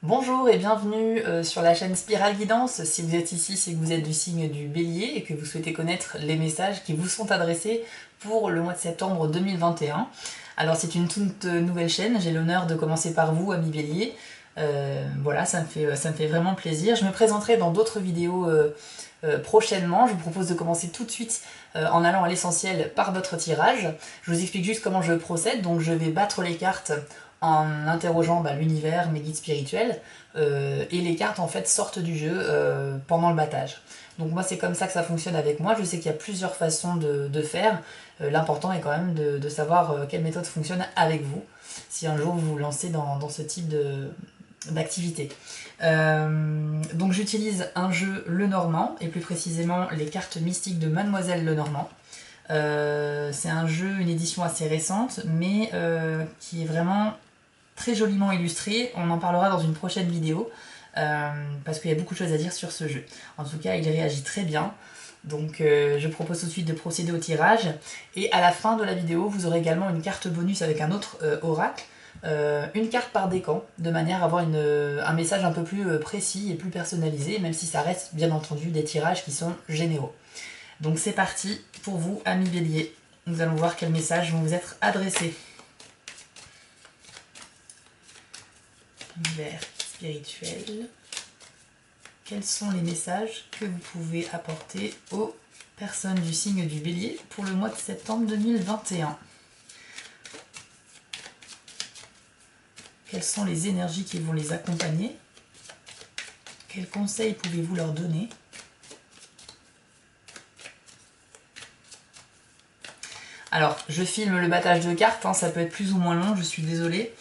Bonjour et bienvenue sur la chaîne Spirale Guidance. Si vous êtes ici, c'est que vous êtes du signe du Bélier et que vous souhaitez connaître les messages qui vous sont adressés pour le mois de septembre 2021. Alors c'est une toute nouvelle chaîne, j'ai l'honneur de commencer par vous, ami Bélier. Voilà, ça me fait vraiment plaisir. Je me présenterai dans d'autres vidéos prochainement. Je vous propose de commencer tout de suite en allant à l'essentiel par votre tirage. Je vous explique juste comment je procède. Donc je vais battre les cartes en interrogeant l'univers, mes guides spirituels, et les cartes en fait sortent du jeu pendant le battage. Donc moi c'est comme ça que ça fonctionne avec moi, je sais qu'il y a plusieurs façons de faire, l'important est quand même de savoir quelle méthode fonctionne avec vous, si un jour vous vous lancez dans ce type d'activité. Donc j'utilise un jeu Lenormand, et plus précisément les cartes mystiques de Mademoiselle Lenormand. C'est un jeu, une édition assez récente, mais qui est vraiment très joliment illustré. On en parlera dans une prochaine vidéo, parce qu'il y a beaucoup de choses à dire sur ce jeu. En tout cas, il réagit très bien. Donc je propose tout de suite de procéder au tirage. Et à la fin de la vidéo, vous aurez également une carte bonus avec un autre oracle. Une carte par décan, de manière à avoir un message un peu plus précis et plus personnalisé, même si ça reste bien entendu des tirages qui sont généraux. Donc c'est parti pour vous, amis Bélier. Nous allons voir quels messages vont vous être adressés. Univers spirituel. Quels sont les messages que vous pouvez apporter aux personnes du signe du Bélier pour le mois de septembre 2021? Quelles sont les énergies qui vont les accompagner? Quels conseils pouvez-vous leur donner? Alors, je filme le battage de cartes, ça peut être plus ou moins long, je suis désolée.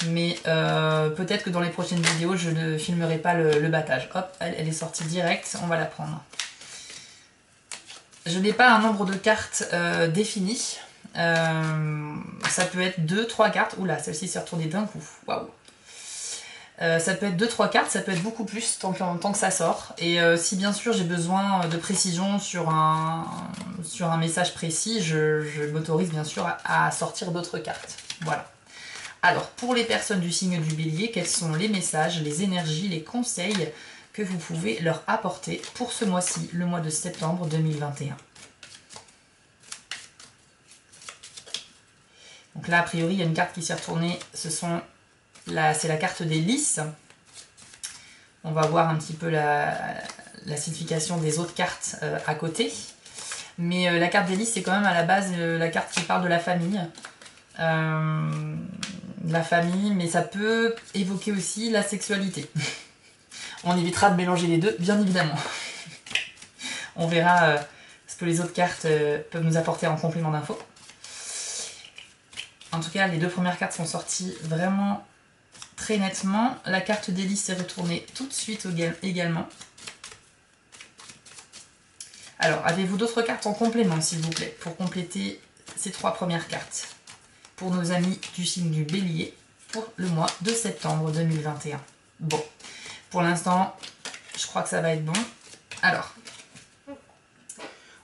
Mais peut-être que dans les prochaines vidéos, je ne filmerai pas le battage. Hop, elle est sortie direct, on va la prendre. Je n'ai pas un nombre de cartes défini. Ça peut être 2-3 cartes. Oula, celle-ci s'est retournée d'un coup. Waouh. Ça peut être 2-3 cartes, ça peut être beaucoup plus tant que ça sort. Et si bien sûr j'ai besoin de précision sur un message précis, je m'autorise bien sûr à sortir d'autres cartes. Voilà. Alors, pour les personnes du signe du Bélier, quels sont les messages, les énergies, les conseils que vous pouvez leur apporter pour ce mois-ci, le mois de septembre 2021? Donc là, a priori, il y a une carte qui s'est retournée, c'est la carte des lys. On va voir un petit peu la signification des autres cartes à côté. Mais la carte des lys, c'est quand même à la base la carte qui parle de la famille. Mais ça peut évoquer aussi la sexualité. On évitera de mélanger les deux, bien évidemment. On verra ce que les autres cartes peuvent nous apporter en complément d'infos. En tout cas, les deux premières cartes sont sorties vraiment très nettement. La carte d'Hélice s'est retournée tout de suite également. Alors, avez-vous d'autres cartes en complément, s'il vous plaît, pour compléter ces trois premières cartes? Pour nos amis du signe du Bélier, pour le mois de septembre 2021. Bon, pour l'instant, je crois que ça va être bon. Alors,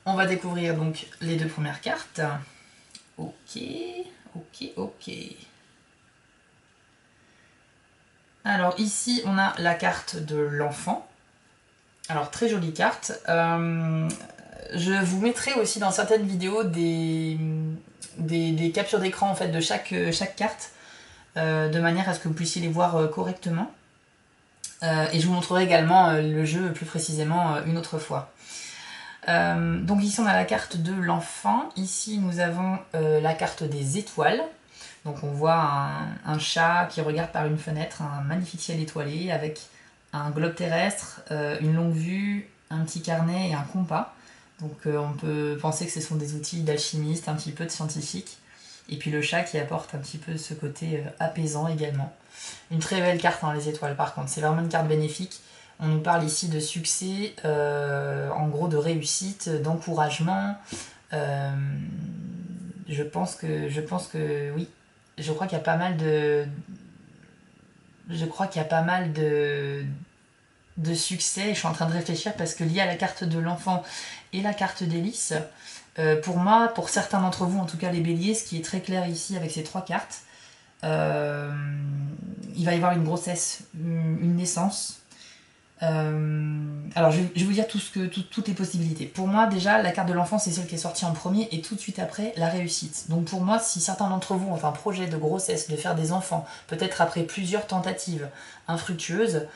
on va découvrir donc les deux premières cartes. Ok. Alors ici, on a la carte de l'enfant. Alors, très jolie carte. Je vous mettrai aussi dans certaines vidéos des captures d'écran en fait, de chaque carte, de manière à ce que vous puissiez les voir correctement. Et je vous montrerai également le jeu plus précisément une autre fois. Donc ici on a la carte de l'enfant, ici nous avons la carte des étoiles. Donc on voit un chat qui regarde par une fenêtre, un magnifique ciel étoilé avec un globe terrestre, une longue vue, un petit carnet et un compas. Donc on peut penser que ce sont des outils d'alchimiste, un petit peu de scientifique. Et puis le chat qui apporte un petit peu ce côté apaisant également. Une très belle carte, les étoiles par contre, c'est vraiment une carte bénéfique. On nous parle ici de succès, en gros de réussite, d'encouragement. Je pense que oui. Je crois qu'il y a pas mal de succès. Je suis en train de réfléchir parce que lié à la carte de l'enfant et la carte d'Hélice, pour moi, pour certains d'entre vous, en tout cas les béliers, ce qui est très clair ici avec ces trois cartes, il va y avoir une grossesse une naissance. Alors je vais vous dire toutes les possibilités. Pour moi déjà la carte de l'enfant c'est celle qui est sortie en premier et tout de suite après la réussite. Donc pour moi si certains d'entre vous ont un projet de grossesse, de faire des enfants, peut-être après plusieurs tentatives infructueuses,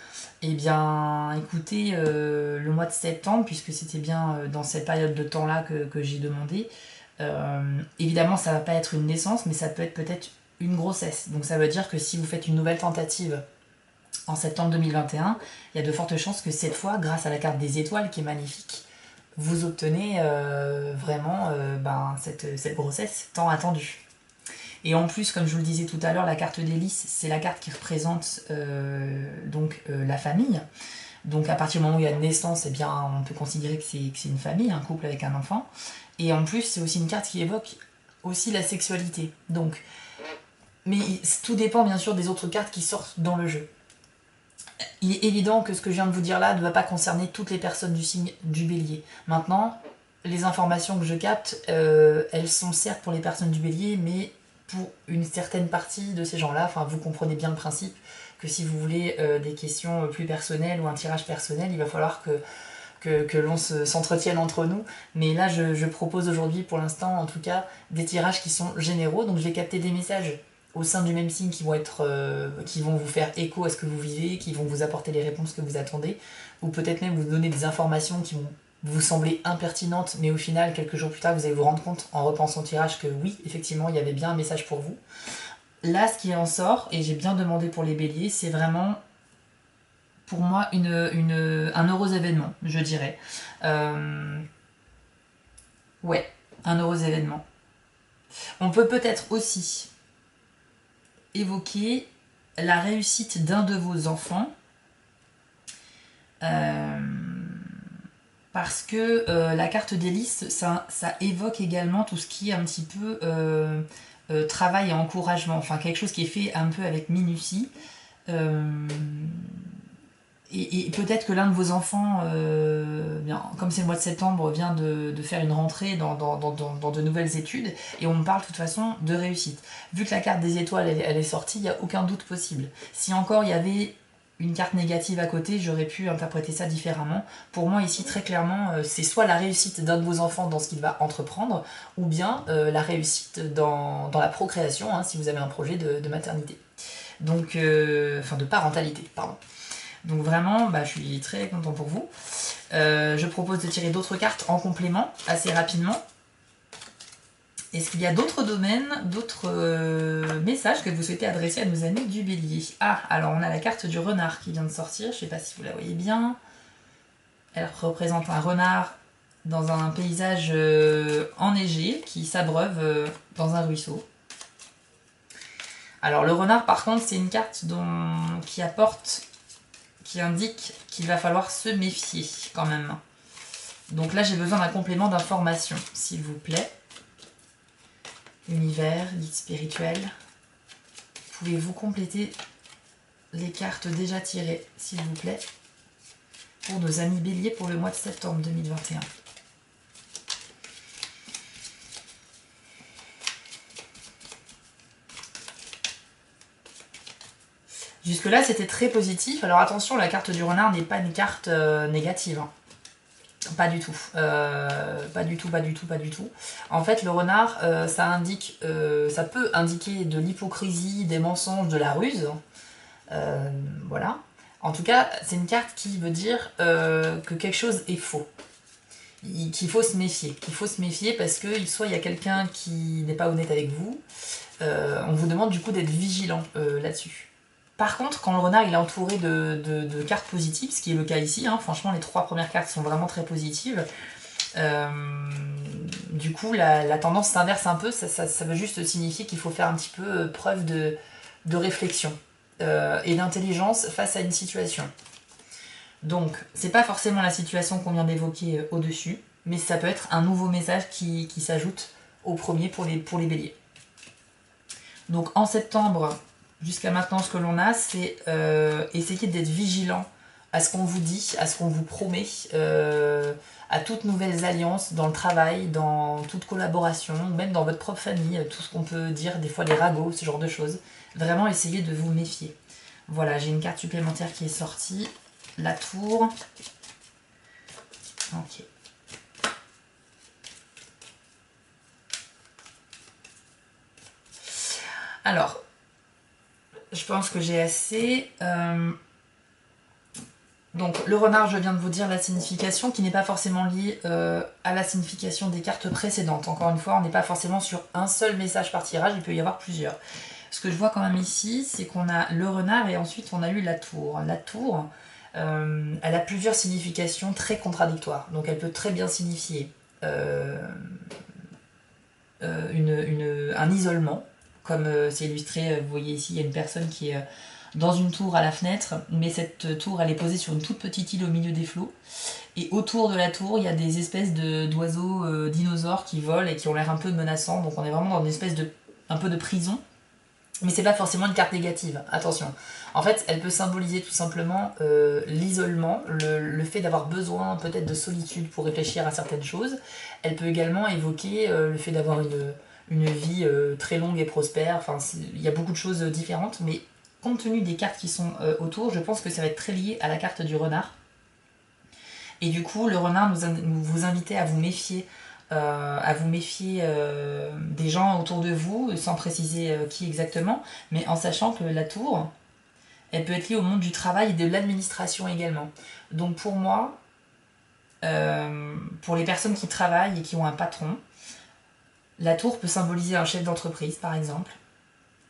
eh bien écoutez le mois de septembre, puisque c'était bien dans cette période de temps là que j'ai demandé, évidemment ça va pas être une naissance mais ça peut être peut-être une grossesse. Donc ça veut dire que si vous faites une nouvelle tentative en septembre 2021, il y a de fortes chances que cette fois, grâce à la carte des étoiles qui est magnifique, vous obtenez vraiment cette grossesse tant attendue. Et en plus, comme je vous le disais tout à l'heure, la carte des lys, c'est la carte qui représente la famille. Donc à partir du moment où il y a une naissance, eh bien, on peut considérer que c'est une famille, un couple avec un enfant. Et en plus, c'est aussi une carte qui évoque aussi la sexualité. Donc, mais tout dépend bien sûr des autres cartes qui sortent dans le jeu. Il est évident que ce que je viens de vous dire là ne va pas concerner toutes les personnes du signe du bélier. Maintenant, les informations que je capte, elles sont certes pour les personnes du bélier, mais pour une certaine partie de ces gens-là, enfin vous comprenez bien le principe, que si vous voulez des questions plus personnelles ou un tirage personnel, il va falloir que l'on s'entretienne entre nous. Mais là, je propose aujourd'hui, pour l'instant en tout cas, des tirages qui sont généraux, donc je vais capter des messages au sein du même signe qui vont vous faire écho à ce que vous vivez, qui vont vous apporter les réponses que vous attendez, ou peut-être même vous donner des informations qui vont vous sembler impertinentes, mais au final, quelques jours plus tard, vous allez vous rendre compte en repensant au tirage que oui, effectivement, il y avait bien un message pour vous. Là, ce qui en sort, et j'ai bien demandé pour les béliers, c'est vraiment, pour moi, un heureux événement, je dirais. Ouais, un heureux événement. On peut peut-être aussi évoquer la réussite d'un de vos enfants parce que la carte des lys ça évoque également tout ce qui est un petit peu travail et encouragement, enfin quelque chose qui est fait un peu avec minutie, et peut-être que l'un de vos enfants, comme c'est le mois de septembre, vient de faire une rentrée dans de nouvelles études, et on me parle de toute façon de réussite. Vu que la carte des étoiles elle est sortie, il n'y a aucun doute possible. Si encore il y avait une carte négative à côté, j'aurais pu interpréter ça différemment. Pour moi ici très clairement, c'est soit la réussite d'un de vos enfants dans ce qu'il va entreprendre, ou bien la réussite dans la procréation, hein, si vous avez un projet de maternité. Donc, enfin de parentalité, pardon. Donc vraiment, je suis très content pour vous. Je propose de tirer d'autres cartes en complément, assez rapidement. Est-ce qu'il y a d'autres domaines, d'autres messages que vous souhaitez adresser à nos amis du bélier? Ah, alors on a la carte du renard qui vient de sortir, je ne sais pas si vous la voyez bien. Elle représente un renard dans un paysage enneigé qui s'abreuve dans un ruisseau. Alors le renard par contre c'est une carte qui indique qu'il va falloir se méfier quand même. Donc là j'ai besoin d'un complément d'information, s'il vous plaît. Univers, guide spirituel. Pouvez-vous compléter les cartes déjà tirées, s'il vous plaît, pour nos amis béliers pour le mois de septembre 2021. Jusque-là, c'était très positif. Alors attention, la carte du renard n'est pas une carte négative. Hein. Pas du tout. Pas du tout, pas du tout, pas du tout. En fait, le renard, ça peut indiquer de l'hypocrisie, des mensonges, de la ruse. Voilà. En tout cas, c'est une carte qui veut dire que quelque chose est faux. Qu'il faut se méfier. Qu'il faut se méfier parce que soit il y a quelqu'un qui n'est pas honnête avec vous, on vous demande du coup d'être vigilant là-dessus. Par contre, quand le renard il est entouré de cartes positives, ce qui est le cas ici, hein, franchement les 3 premières cartes sont vraiment très positives, du coup la tendance s'inverse un peu, ça veut juste signifier qu'il faut faire un petit peu preuve de réflexion et d'intelligence face à une situation. Donc, c'est pas forcément la situation qu'on vient d'évoquer au-dessus, mais ça peut être un nouveau message qui s'ajoute au premier pour les béliers. Donc en septembre, jusqu'à maintenant, ce que l'on a, c'est essayer d'être vigilant à ce qu'on vous dit, à ce qu'on vous promet, à toutes nouvelles alliances dans le travail, dans toute collaboration, même dans votre propre famille, tout ce qu'on peut dire, des fois les ragots, ce genre de choses. Vraiment essayer de vous méfier. Voilà, j'ai une carte supplémentaire qui est sortie. La tour. Ok. Alors, je pense que j'ai assez. Donc le renard, je viens de vous dire la signification qui n'est pas forcément liée à la signification des cartes précédentes. Encore une fois, on n'est pas forcément sur un seul message par tirage, il peut y avoir plusieurs. Ce que je vois quand même ici, c'est qu'on a le renard et ensuite on a eu la tour. La tour, elle a plusieurs significations très contradictoires. Donc elle peut très bien signifier un isolement, comme c'est illustré, vous voyez ici, il y a une personne qui est dans une tour à la fenêtre, mais cette tour elle est posée sur une toute petite île au milieu des flots. Et autour de la tour, il y a des espèces d'oiseaux dinosaures qui volent et qui ont l'air un peu menaçants. Donc on est vraiment dans une espèce de un peu de prison. Mais c'est pas forcément une carte négative, attention. En fait, elle peut symboliser tout simplement l'isolement, le fait d'avoir besoin peut-être de solitude pour réfléchir à certaines choses. Elle peut également évoquer le fait d'avoir une vie très longue et prospère. Enfin, il y a beaucoup de choses différentes, mais compte tenu des cartes qui sont autour, je pense que ça va être très lié à la carte du renard. Et du coup, le renard nous vous invitait à vous méfier des gens autour de vous, sans préciser qui exactement, mais en sachant que la tour, elle peut être liée au monde du travail et de l'administration également. Donc pour moi, pour les personnes qui travaillent et qui ont un patron, la tour peut symboliser un chef d'entreprise par exemple.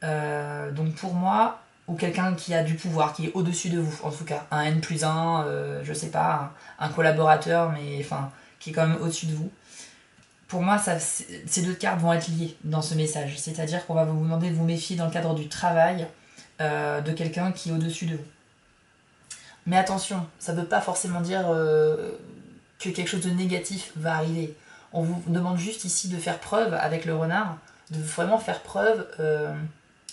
Donc pour moi, ou quelqu'un qui a du pouvoir, qui est au-dessus de vous en tout cas, un N+1, je sais pas, un collaborateur, mais enfin, qui est quand même au-dessus de vous. Pour moi, ces deux cartes vont être liées dans ce message. C'est-à-dire qu'on va vous demander de vous méfier dans le cadre du travail de quelqu'un qui est au-dessus de vous. Mais attention, ça ne veut pas forcément dire que quelque chose de négatif va arriver. On vous demande juste ici de faire preuve avec le renard, de vraiment faire preuve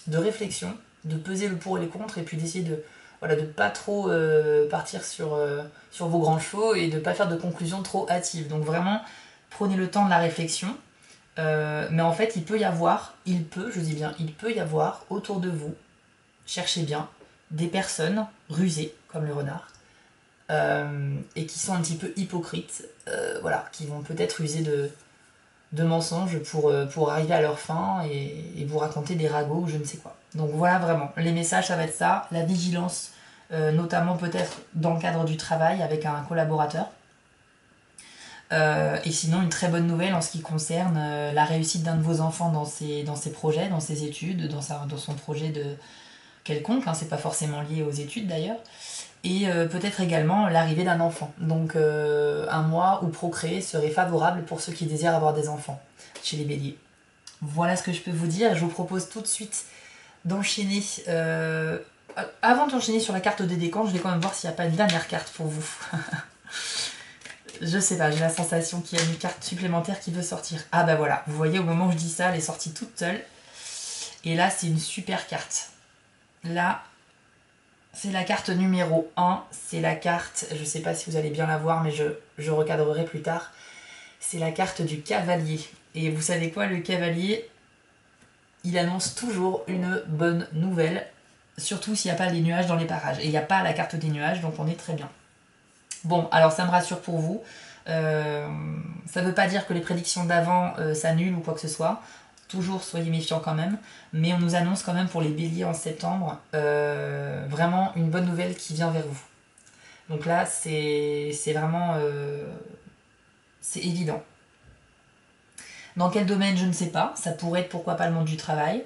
de réflexion, de peser le pour et les contre, et puis d'essayer de voilà, de pas trop partir sur vos grands chevaux et de pas faire de conclusions trop hâtives. Donc vraiment, prenez le temps de la réflexion. Mais en fait, je dis bien, il peut y avoir autour de vous, cherchez bien, des personnes rusées, comme le renard, et qui sont un petit peu hypocrites, voilà, qui vont peut-être user de mensonges pour arriver à leur fin et vous raconter des ragots ou je ne sais quoi. Donc voilà vraiment, les messages ça va être ça, la vigilance, notamment peut-être dans le cadre du travail avec un collaborateur. Et sinon, une très bonne nouvelle en ce qui concerne la réussite d'un de vos enfants dans ses projets, dans ses études, dans son projet de quelconque, hein, c'est pas forcément lié aux études d'ailleurs, et peut-être également l'arrivée d'un enfant. Donc un mois où procréer serait favorable pour ceux qui désirent avoir des enfants chez les béliers. Voilà ce que je peux vous dire. Je vous propose tout de suite d'enchaîner. Avant d'enchaîner sur la carte des décans, je vais quand même voir s'il n'y a pas une dernière carte pour vous. Je sais pas, j'ai la sensation qu'il y a une carte supplémentaire qui veut sortir. Ah bah voilà, vous voyez au moment où je dis ça, elle est sortie toute seule. Et là, c'est une super carte. Là, c'est la carte numéro 1. C'est la carte, je sais pas si vous allez bien la voir, mais je recadrerai plus tard. C'est la carte du cavalier. Et vous savez quoi, le cavalier, il annonce toujours une bonne nouvelle. Surtout s'il n'y a pas les nuages dans les parages. Et il n'y a pas la carte des nuages, donc on est très bien. Bon, alors ça me rassure pour vous. Ça ne veut pas dire que les prédictions d'avant s'annulent ou quoi que ce soit. Toujours soyez méfiants quand même. Mais on nous annonce quand même pour les béliers en septembre vraiment une bonne nouvelle qui vient vers vous. Donc là, c'est vraiment... c'est évident. Dans quel domaine, je ne sais pas. Ça pourrait être pourquoi pas le monde du travail.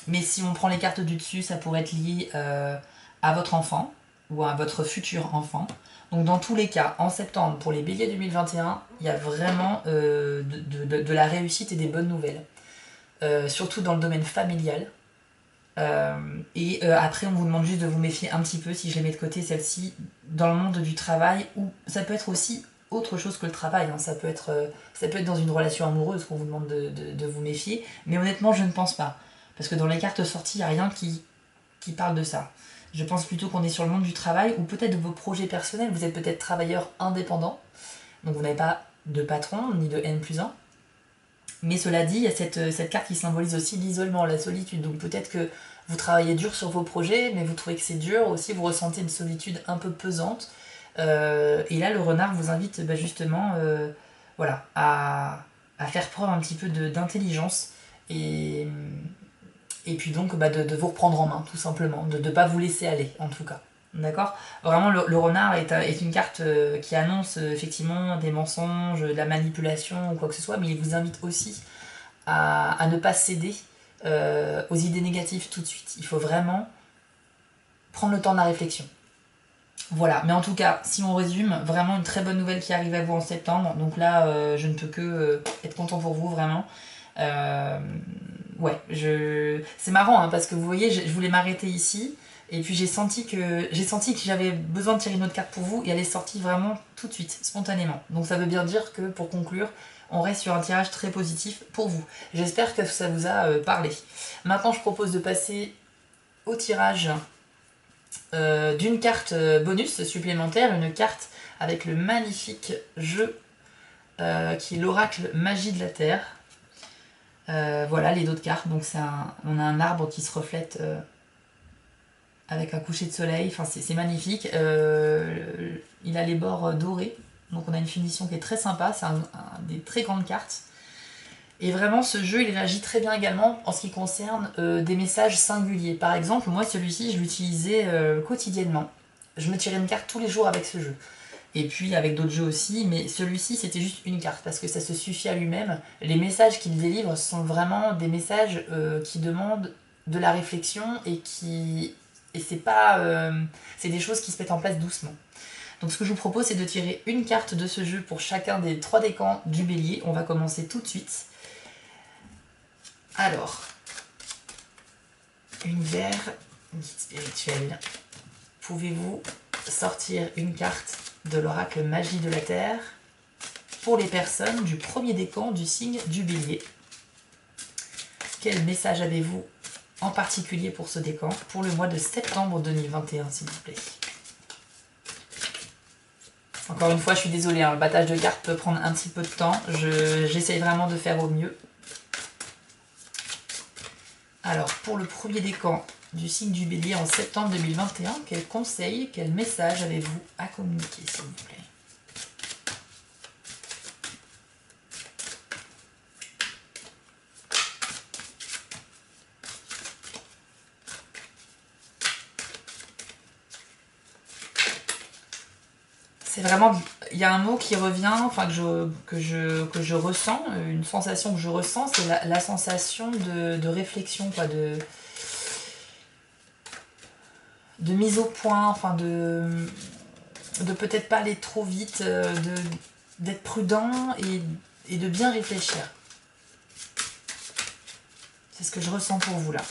Mais si on prend les cartes du dessus, ça pourrait être lié à votre enfant ou à votre futur enfant. Donc dans tous les cas, en septembre, pour les béliers 2021, il y a vraiment de la réussite et des bonnes nouvelles. Surtout dans le domaine familial. Après, on vous demande juste de vous méfier un petit peu, si je les mets de côté, celle-ci, dans le monde du travail, où ça peut être aussi autre chose que le travail. Hein. Ça peut être dans une relation amoureuse qu'on vous demande de vous méfier. Mais honnêtement, je ne pense pas. Parce que dans les cartes sorties, il n'y a rien qui parle de ça. Je pense plutôt qu'on est sur le monde du travail ou peut-être de vos projets personnels. Vous êtes peut-être travailleur indépendant, donc vous n'avez pas de patron ni de N+1. Mais cela dit, il y a cette carte qui symbolise aussi l'isolement, la solitude. Donc peut-être que vous travaillez dur sur vos projets, mais vous trouvez que c'est dur, aussi vous ressentez une solitude un peu pesante. Et là, le renard vous invite justement voilà, à faire preuve un petit peu d'intelligence et, et puis donc de vous reprendre en main, tout simplement, de ne pas vous laisser aller, en tout cas. D'accord. Vraiment, le renard est une carte qui annonce effectivement des mensonges, de la manipulation ou quoi que ce soit, mais il vous invite aussi à ne pas céder aux idées négatives tout de suite. Il faut vraiment prendre le temps de la réflexion. Voilà, mais en tout cas, si on résume, vraiment une très bonne nouvelle qui arrive à vous en septembre. Donc là, je ne peux que être content pour vous, vraiment. Euh, ouais, c'est marrant hein, parce que vous voyez, je voulais m'arrêter ici. Et puis j'ai senti que j'avais besoin de tirer une autre carte pour vous et elle est sortie vraiment tout de suite, spontanément. Donc ça veut bien dire que pour conclure, on reste sur un tirage très positif pour vous. J'espère que ça vous a parlé. Maintenant, je propose de passer au tirage d'une carte bonus supplémentaire, une carte avec le magnifique jeu qui est l'oracle Magie de la Terre. Voilà les autres cartes. Donc on a un arbre qui se reflète avec un coucher de soleil. Enfin, c'est magnifique. Il a les bords dorés. Donc on a une finition qui est très sympa. C'est des très grandes cartes. Et vraiment, ce jeu, il réagit très bien également en ce qui concerne des messages singuliers. Par exemple, moi, celui-ci, je l'utilisais quotidiennement. Je me tirais une carte tous les jours avec ce jeu. Et puis avec d'autres jeux aussi, mais celui-ci, c'était juste une carte, parce que ça se suffit à lui-même. Les messages qu'il délivre sont vraiment des messages qui demandent de la réflexion et qui... Et c'est pas... c'est des choses qui se mettent en place doucement. Donc ce que je vous propose, c'est de tirer une carte de ce jeu pour chacun des 3 décans du bélier. On va commencer tout de suite. Alors, univers, guide spirituel. Pouvez-vous sortir une carte de l'oracle Magie de la Terre pour les personnes du premier décan du signe du bélier? Quel message avez-vous en particulier pour ce décan pour le mois de septembre 2021, s'il vous plaît? Encore une fois, je suis désolée, hein, le battage de cartes peut prendre un petit peu de temps. J'essaye vraiment de faire au mieux. Alors, pour le premier décan du signe du bélier en septembre 2021, quel conseil, quel message avez-vous à communiquer, s'il vous plaît? C'est vraiment... Il y a un mot qui revient, enfin que je ressens, une sensation que je ressens, c'est la sensation de réflexion, quoi, de mise au point, enfin de peut-être pas aller trop vite, d'être prudent et de bien réfléchir. C'est ce que je ressens pour vous là.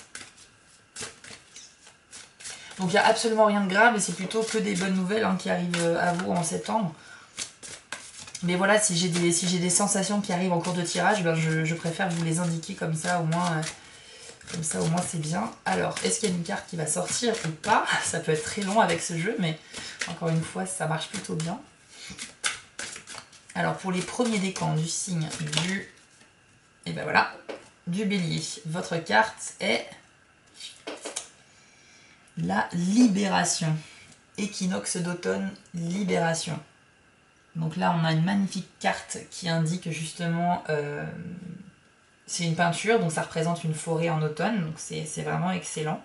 Donc il n'y a absolument rien de grave et c'est plutôt que des bonnes nouvelles qui arrivent à vous en septembre. Mais voilà, si j'ai des sensations qui arrivent en cours de tirage, je préfère vous les indiquer comme ça au moins. C'est bien. Alors, est-ce qu'il y a une carte qui va sortir ou pas? Ça peut être très long avec ce jeu, mais encore une fois, ça marche plutôt bien. Alors, pour les premiers décans du signe du... Et ben voilà, du bélier. Votre carte est la libération. Équinoxe d'automne, libération. Donc là, on a une magnifique carte qui indique justement... c'est une peinture, donc ça représente une forêt en automne, donc c'est vraiment excellent.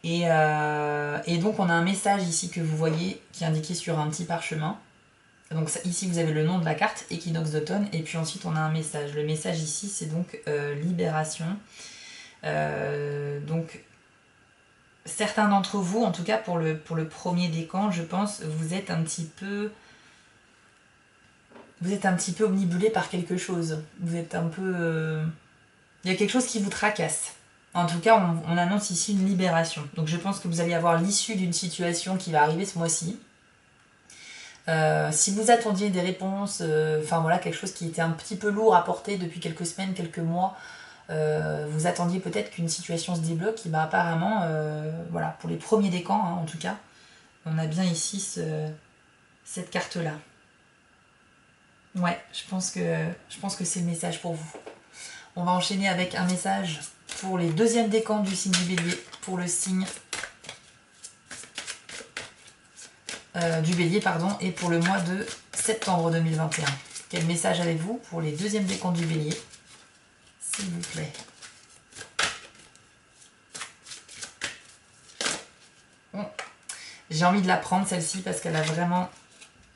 Et donc on a un message ici que vous voyez qui est indiqué sur un petit parchemin. Donc ici vous avez le nom de la carte, équinoxe d'automne, et puis ensuite on a un message. Le message ici c'est donc libération. Donc certains d'entre vous, en tout cas pour le premier décan, je pense, vous êtes un petit peu omnibulé par quelque chose. Vous êtes un peu... Il y a quelque chose qui vous tracasse. En tout cas, on annonce ici une libération. Donc je pense que vous allez avoir l'issue d'une situation qui va arriver ce mois-ci. Si vous attendiez des réponses, enfin voilà, quelque chose qui était un petit peu lourd à porter depuis quelques semaines, quelques mois, vous attendiez peut-être qu'une situation se débloque, et apparemment, voilà, pour les premiers décans en tout cas, on a bien ici cette carte-là. Ouais, je pense que c'est le message pour vous. On va enchaîner avec un message pour les deuxièmes décans du signe du Bélier, pour le signe du Bélier, pardon, et pour le mois de septembre 2021. Quel message avez-vous pour les deuxièmes décans du Bélier, s'il vous plaît? Bon. J'ai envie de la prendre celle-ci parce qu'elle a vraiment...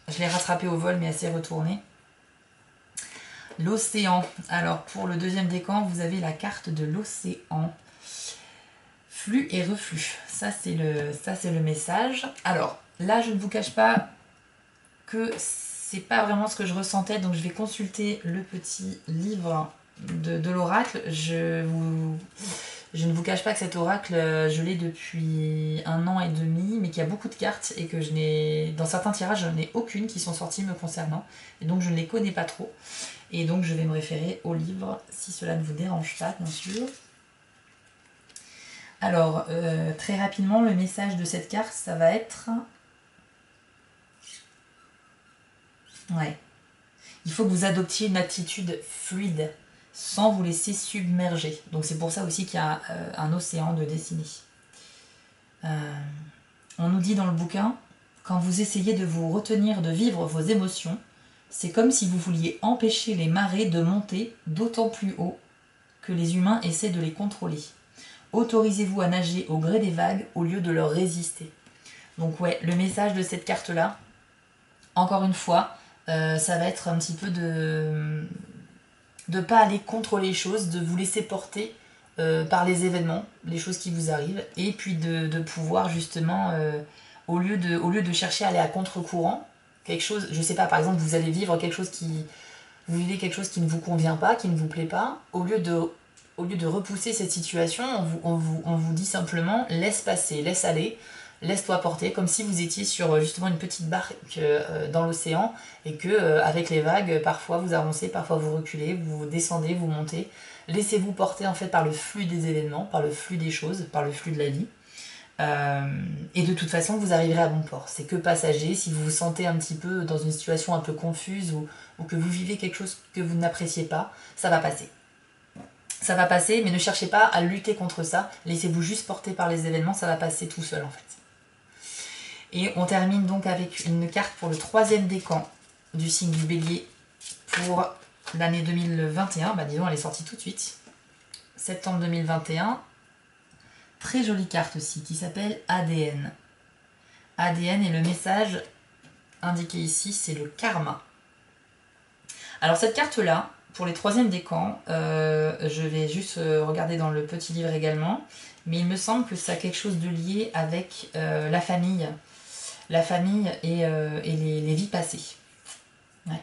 Je l'ai rattrapée au vol mais elle s'est retournée. L'océan. Alors pour le deuxième décan, vous avez la carte de l'océan. Flux et reflux. Ça c'est le message. Alors là je ne vous cache pas que c'est pas vraiment ce que je ressentais, donc je vais consulter le petit livre de l'oracle. Je ne vous cache pas que cet oracle, je l'ai depuis 1 an et demi, mais qu'il y a beaucoup de cartes et que dans certains tirages, je n'en ai aucune qui sont sorties me concernant. Et donc je ne les connais pas trop. Et donc je vais me référer au livre, si cela ne vous dérange pas, bien sûr. Alors, très rapidement, le message de cette carte, ça va être... Ouais. Il faut que vous adoptiez une attitude fluide, sans vous laisser submerger. Donc c'est pour ça aussi qu'il y a un océan de dessiné. On nous dit dans le bouquin, quand vous essayez de vous retenir de vivre vos émotions, c'est comme si vous vouliez empêcher les marées de monter d'autant plus haut que les humains essaient de les contrôler. Autorisez-vous à nager au gré des vagues au lieu de leur résister. Donc ouais, le message de cette carte-là, encore une fois, ça va être un petit peu de ne pas aller contre les choses, de vous laisser porter par les événements, les choses qui vous arrivent, et puis de pouvoir justement, au lieu de chercher à aller à contre-courant, quelque chose, je sais pas, par exemple, vous allez vivre quelque chose vous vivez quelque chose qui ne vous convient pas, qui ne vous plaît pas, au lieu de repousser cette situation, on vous dit simplement, laisse passer, laisse aller, laisse-toi porter, comme si vous étiez sur justement une petite barque dans l'océan et que avec les vagues, parfois vous avancez, parfois vous reculez, vous descendez, vous montez. Laissez-vous porter en fait par le flux des événements, par le flux des choses, par le flux de la vie. Et de toute façon, vous arriverez à bon port. C'est que passager. Si vous vous sentez un petit peu dans une situation un peu confuse ou que vous vivez quelque chose que vous n'appréciez pas, ça va passer. Ça va passer, mais ne cherchez pas à lutter contre ça. Laissez-vous juste porter par les événements, ça va passer tout seul en fait. Et on termine donc avec une carte pour le 3e décan du signe du Bélier pour l'année 2021. Bah disons, elle est sortie tout de suite. Septembre 2021. Très jolie carte aussi qui s'appelle ADN. ADN et le message indiqué ici, c'est le karma. Alors cette carte-là, pour les 3e décans, je vais juste regarder dans le petit livre également, mais il me semble que ça a quelque chose de lié avec la famille et les vies passées. Ouais.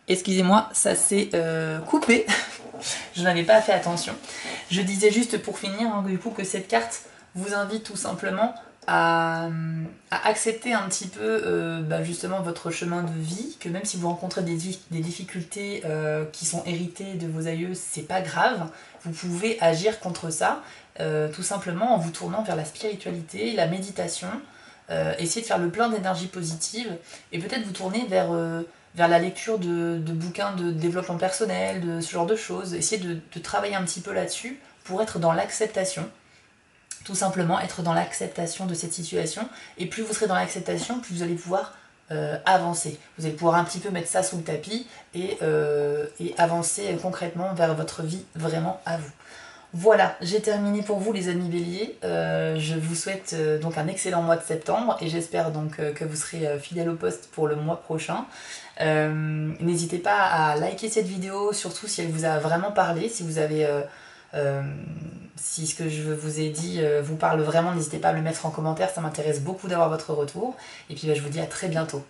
Excusez-moi, ça s'est coupé, je n'avais pas fait attention. Je disais juste pour finir, hein, du coup, que cette carte vous invite tout simplement à accepter un petit peu justement votre chemin de vie, que même si vous rencontrez des difficultés qui sont héritées de vos aïeux, c'est pas grave, vous pouvez agir contre ça, tout simplement en vous tournant vers la spiritualité, la méditation, essayer de faire le plein d'énergie positive, et peut-être vous tourner vers la lecture de bouquins de développement personnel, de ce genre de choses, essayer de travailler un petit peu là-dessus pour être dans l'acceptation. Tout simplement être dans l'acceptation de cette situation, et plus vous serez dans l'acceptation, plus vous allez pouvoir avancer. Vous allez pouvoir un petit peu mettre ça sous le tapis et avancer concrètement vers votre vie vraiment à vous. Voilà, j'ai terminé pour vous les amis Bélier. Je vous souhaite donc un excellent mois de septembre et j'espère donc que vous serez fidèles au poste pour le mois prochain. N'hésitez pas à liker cette vidéo, surtout si elle vous a vraiment parlé, si vous avez... si ce que je vous ai dit vous parle vraiment, n'hésitez pas à me le mettre en commentaire, ça m'intéresse beaucoup d'avoir votre retour. Et puis je vous dis à très bientôt.